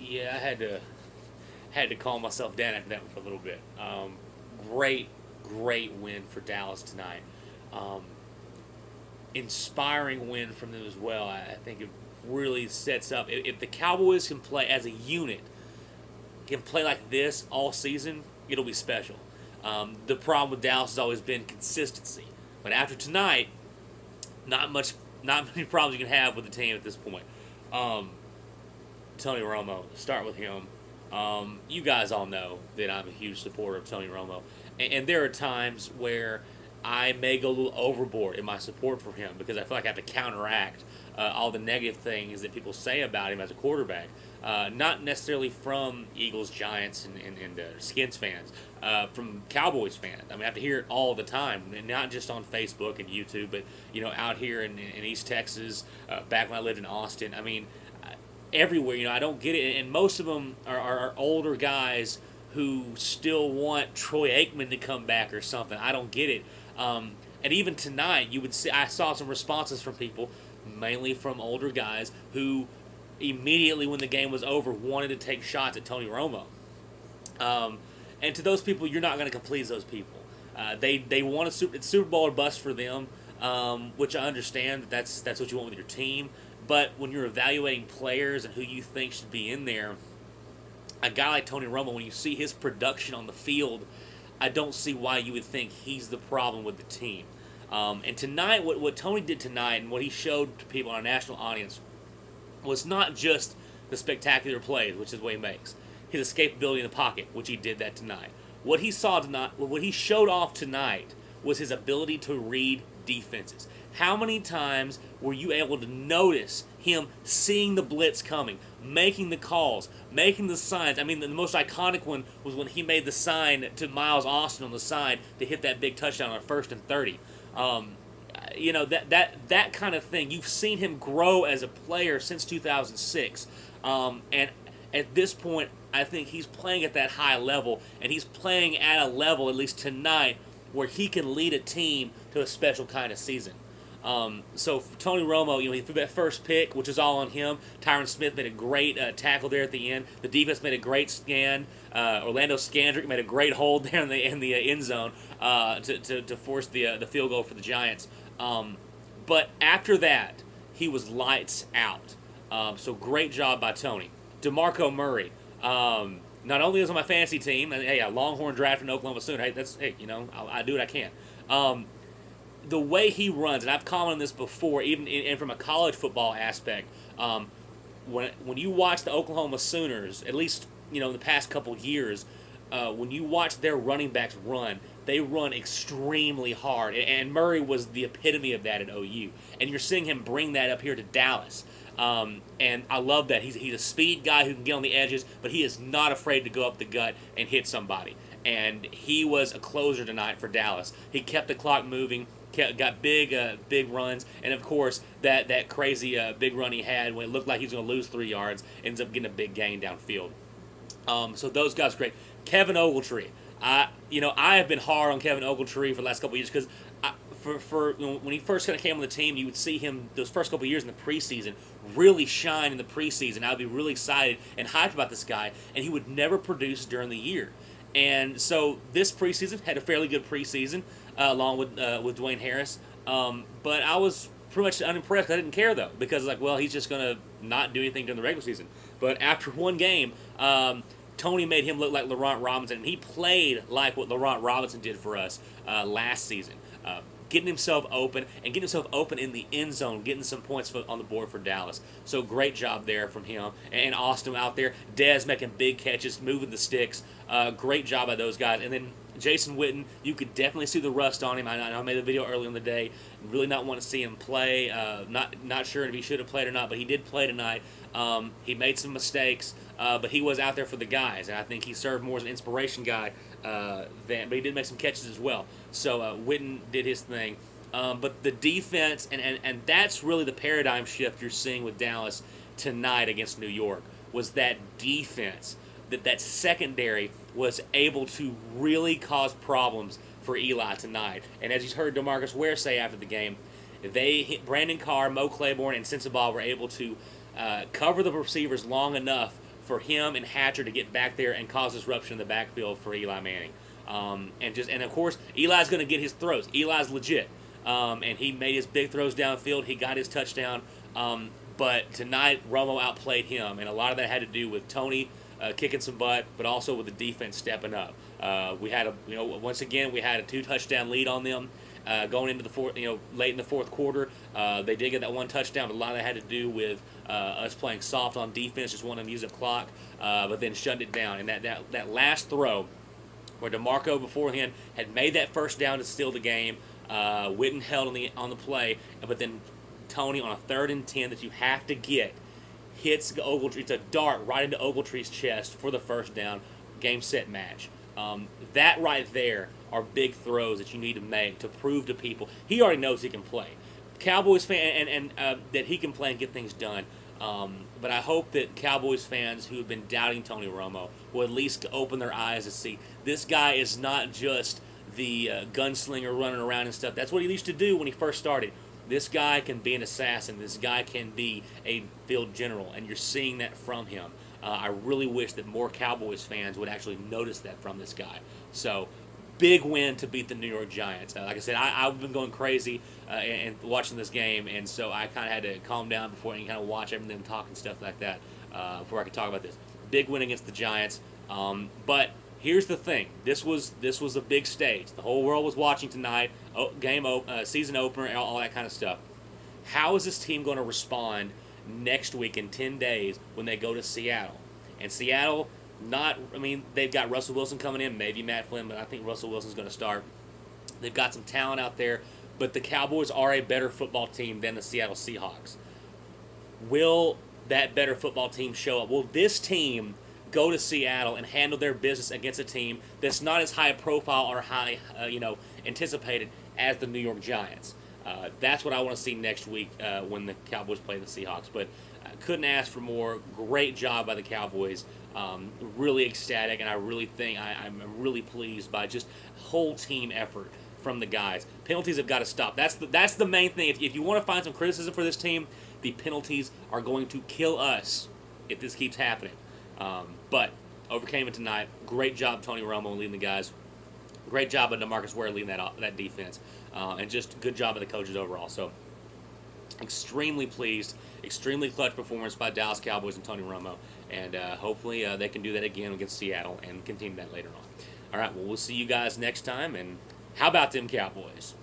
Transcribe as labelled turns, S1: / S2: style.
S1: Yeah, I had to calm myself down after that one for a little bit. Great win for Dallas tonight. Um, Inspiring win from them as well. I think it really sets up. If the Cowboys can play as a unit, can play like this all season, it'll be special. The problem with Dallas has always been consistency. But after tonight, not much, not many problems you can have with the team at this point. Um, Tony Romo, start with him. You guys all know that I'm a huge supporter of Tony Romo, and there are times where I may go a little overboard in my support for him because I feel like I have to counteract all the negative things that people say about him as a quarterback. Not necessarily from Eagles, Giants, and Skins fans, from Cowboys fans. I mean, I have to hear it all the time, and not just on Facebook and YouTube, but out here in East Texas, back when I lived in Austin. I mean, everywhere. I don't get it, and most of them are older guys who still want Troy Aikman to come back or something. I don't get it. And even tonight, you would see I saw some responses from people, mainly from older guys, who immediately when the game was over wanted to take shots at Tony Romo. And to those people, you're not going to please those people. They want it's Super Bowl or bust for them, which I understand. That's what you want with your team. But when you're evaluating players and who you think should be in there, a guy like Tony Romo, when you see his production on the field, I don't see why you would think he's the problem with the team. And tonight, what Tony did tonight and what he showed to people on a national audience was not just the spectacular plays, which is what he makes, his escapability in the pocket, which he did that tonight. What he saw tonight, what he showed off tonight, was his ability to read defenses. How many times were you able to notice him seeing the blitz coming, making the calls, making the signs? I mean, the most iconic one was when he made the sign to Miles Austin on the side to hit that big touchdown on 1st and 30. That kind of thing. You've seen him grow as a player since 2006, and at this point, I think he's playing at that high level, and he's playing at a level, at least tonight, where he can lead a team to a special kind of season. So for Tony Romo, he threw that first pick, which is all on him. Tyron Smith made a great tackle there at the end. The defense made a great scan. Orlando Scandrick made a great hold there in the end zone to force the field goal for the Giants. But after that, he was lights out. So great job by Tony. DeMarco Murray. Not only is on my fantasy team, and hey, a Longhorn draft in Oklahoma soon. Hey, I do what I can. The way he runs, and I've commented on this before, even and from a college football aspect, when you watch the Oklahoma Sooners, at least in the past couple years, when you watch their running backs run, they run extremely hard, and Murray was the epitome of that at OU, and you're seeing him bring that up here to Dallas. And I love that. He's a speed guy who can get on the edges, but he is not afraid to go up the gut and hit somebody. And he was a closer tonight for Dallas. He kept the clock moving, got big runs, and of course that crazy big run he had when it looked like he was going to lose 3 yards, ends up getting a big gain downfield. So those guys great. Kevin Ogletree. I have been hard on Kevin Ogletree for the last couple of years because when he first kind of came on the team, you would see him those first couple of years in the preseason really shine in the preseason. I would be really excited and hyped about this guy, and he would never produce during the year. And so this preseason had a fairly good preseason along with Dwayne Harris, but I was pretty much unimpressed. I didn't care though because he's just gonna not do anything during the regular season. But after one game, Tony made him look like Laurent Robinson, and he played like what Laurent Robinson did for us last season. Getting himself open in the end zone, getting some points on the board for Dallas. So great job there from him. And Austin out there, Dez making big catches, moving the sticks. Great job by those guys. And then Jason Witten, you could definitely see the rust on him. I made a video earlier in the day. Really not want to see him play. Not sure if he should have played or not, but he did play tonight. He made some mistakes, but he was out there for the guys, and I think he served more as an inspiration guy but he did make some catches as well. So Witten did his thing. But the defense, and that's really the paradigm shift you're seeing with Dallas tonight against New York, was that defense, that secondary was able to really cause problems for Eli tonight. And as you heard DeMarcus Ware say after the game, Brandon Carr, Mo Claiborne, and Sensabaugh were able to cover the receivers long enough for him and Hatcher to get back there and cause disruption in the backfield for Eli Manning. And of course, Eli's going to get his throws. Eli's legit. And he made his big throws downfield. He got his touchdown. But tonight, Romo outplayed him. And a lot of that had to do with Tony kicking some butt, but also with the defense stepping up. Once again, we had a 2-touchdown lead on them. Going into the fourth, late in the fourth quarter, they did get that 1 touchdown, but a lot of that had to do with us playing soft on defense, just wanting to use the clock, but then shutting it down. And that last throw, where DeMarco beforehand had made that first down to steal the game, Witten held on the play, but then Tony on a 3rd and 10 that you have to get hits Ogletree. It's a dart right into Ogletree's chest for the first down. Game, set, match. That right there are big throws that you need to make to prove to people he already knows he can play. Cowboys fan and that he can play and get things done. But I hope that Cowboys fans who have been doubting Tony Romo will at least open their eyes to see this guy is not just the gunslinger running around and stuff. That's what he used to do when he first started. This guy can be an assassin. This guy can be a field general, and you're seeing that from him. I really wish that more Cowboys fans would actually notice that from this guy. So, big win to beat the New York Giants. Like I said, I've been going crazy and watching this game, and so I kind of had to calm down before and kind of watch everything, talk and stuff like that before I could talk about this. Big win against the Giants, but here's the thing: this was a big stage. The whole world was watching tonight. Season opener, all that kind of stuff. How is this team going to respond next week in 10 days when they go to Seattle? And Seattle, they've got Russell Wilson coming in, maybe Matt Flynn, but I think Russell Wilson's going to start. They've got some talent out there, but the Cowboys are a better football team than the Seattle Seahawks. Will that better football team show up? Will this team go to Seattle and handle their business against a team that's not as high profile or high, anticipated as the New York Giants? That's what I want to see next week when the Cowboys play the Seahawks. But I couldn't ask for more. Great job by the Cowboys. Really ecstatic, and I really think I'm really pleased by just whole team effort from the guys. Penalties have got to stop. That's the main thing. If you want to find some criticism for this team, the penalties are going to kill us if this keeps happening. But overcame it tonight. Great job, Tony Romo, leading the guys. Great job of DeMarcus Ware leading that defense. And just good job of the coaches overall. So extremely pleased. Extremely clutch performance by Dallas Cowboys and Tony Romo. And hopefully they can do that again against Seattle and continue that later on. All right, well, we'll see you guys next time. And how about them Cowboys?